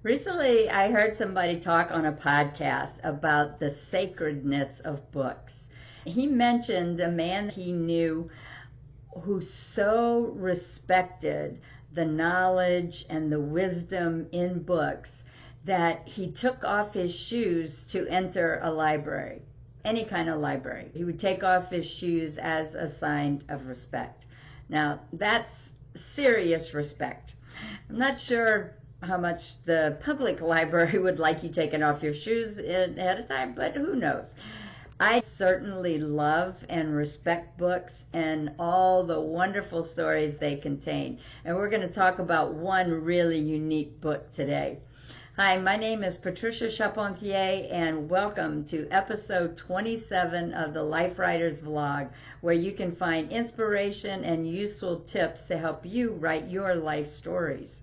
Recently, I heard somebody talk on a podcast about the sacredness of books. He mentioned a man he knew who so respected the knowledge and the wisdom in books that he took off his shoes to enter a library, any kind of library. He would take off his shoes as a sign of respect. Now, that's serious respect. I'm not sure how much the public library would like you taking off your shoes ahead of time, but who knows. I certainly love and respect books and all the wonderful stories they contain. And we're going to talk about one really unique book today. Hi, my name is Patricia Charpentier, and welcome to episode 27 of the Life Writers Vlog, where you can find inspiration and useful tips to help you write your life stories.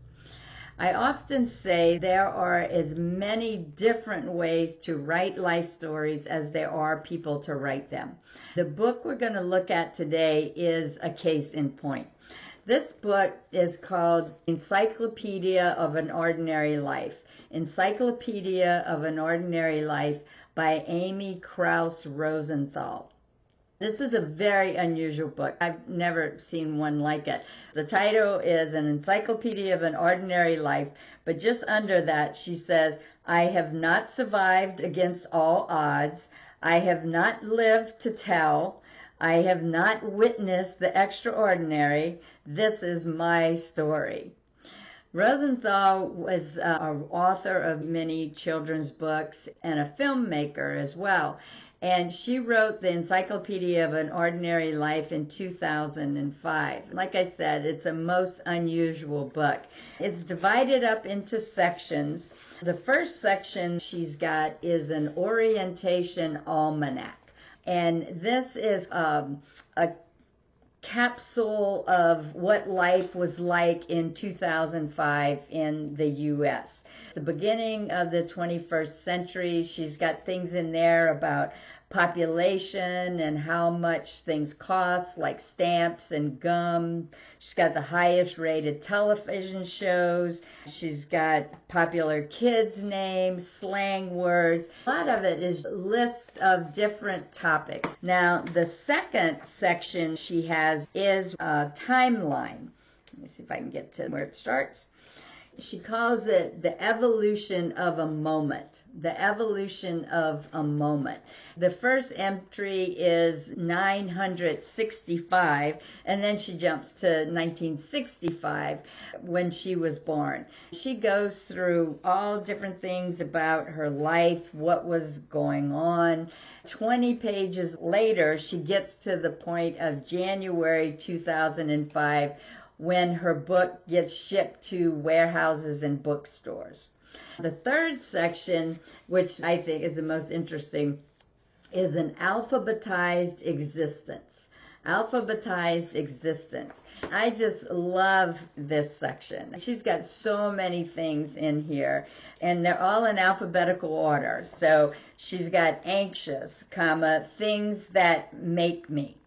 I often say there are as many different ways to write life stories as there are people to write them. The book we're going to look at today is a case in point. This book is called Encyclopedia of an Ordinary Life. Encyclopedia of an Ordinary Life by Amy Krouse Rosenthal. This is a very unusual book. I've never seen one like it. The title is An Encyclopedia of an Ordinary Life, but just under that she says, I have not survived against all odds. I have not lived to tell. I have not witnessed the extraordinary. This is my story. Rosenthal was an author of many children's books and a filmmaker as well. And she wrote the Encyclopedia of an Ordinary Life in 2005. Like I said, it's a most unusual book. It's divided up into sections. The first section she's got is an orientation almanac. And this is a capsule of what life was like in 2005 in the U.S. The beginning of the 21st century. She's got things in there about population and how much things cost, like stamps and gum. She's got the highest rated television shows. She's got popular kids' names, slang words. A lot of it is lists of different topics. Now, the second section she has is a timeline. Let me see if I can get to where it starts. She calls it the evolution of a moment. The evolution of a moment. The first entry is 965, and then she jumps to 1965 when she was born. She goes through all different things about her life, what was going on. 20 pages later, she gets to the point of January 2005, when her book gets shipped to warehouses and bookstores. The third section, which I think is the most interesting, is an alphabetized existence. Alphabetized existence. I just love this section. She's got so many things in here, and they're all in alphabetical order. So she's got anxious, things that make me.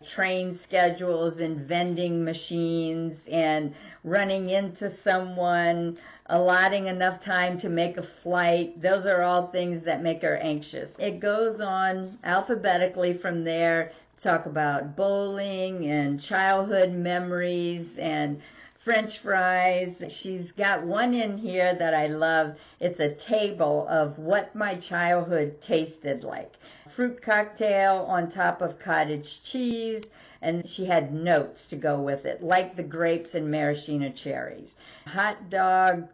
Train schedules and vending machines and running into someone, allotting enough time to make a flight. Those are all things that make her anxious. It goes on alphabetically from there. Talk about bowling and childhood memories and French fries. She's got one in here that I love. It's a table of what my childhood tasted like. Fruit cocktail on top of cottage cheese, and she had notes to go with it, like the grapes and maraschino cherries. Hot dog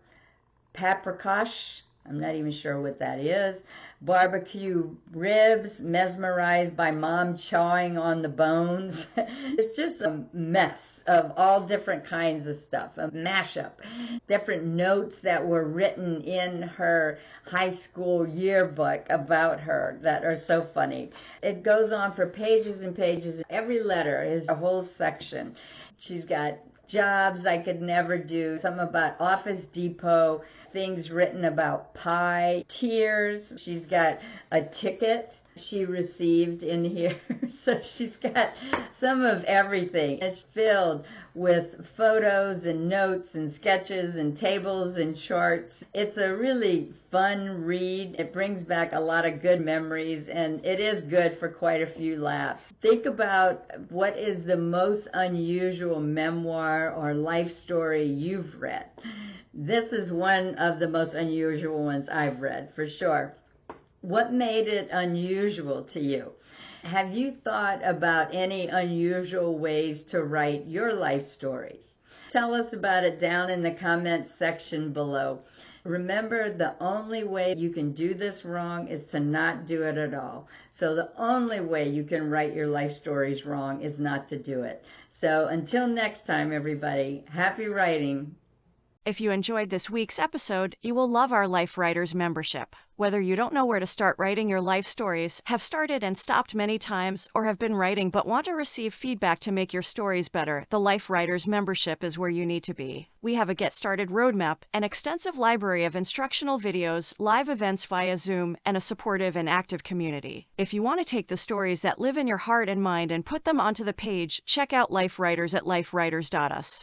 paprikash, I'm not even sure what that is. Barbecue ribs, mesmerized by mom chawing on the bones. It's just a mess of all different kinds of stuff, a mashup. Different notes that were written in her high school yearbook about her that are so funny. It goes on for pages and pages. Every letter is a whole section. She's got jobs I could never do, something about Office Depot, things written about pie, tears. She's got a ticket she received in here. So she's got some of everything. It's filled with photos and notes and sketches and tables and charts. It's a really fun read. It brings back a lot of good memories, and it is good for quite a few laughs. Think about what is the most unusual memoir or life story you've read. This is one of the most unusual ones I've read, for sure. What made it unusual to you? Have you thought about any unusual ways to write your life stories? Tell us about it down in the comments section below. Remember, the only way you can do this wrong is to not do it at all. So the only way you can write your life stories wrong is not to do it. So until next time, everybody, happy writing. If you enjoyed this week's episode, you will love our Life Writers membership. Whether you don't know where to start writing your life stories, have started and stopped many times, or have been writing but want to receive feedback to make your stories better, the Life Writers membership is where you need to be. We have a Get Started roadmap, an extensive library of instructional videos, live events via Zoom, and a supportive and active community. If you want to take the stories that live in your heart and mind and put them onto the page, check out Life Writers at lifewriters.us.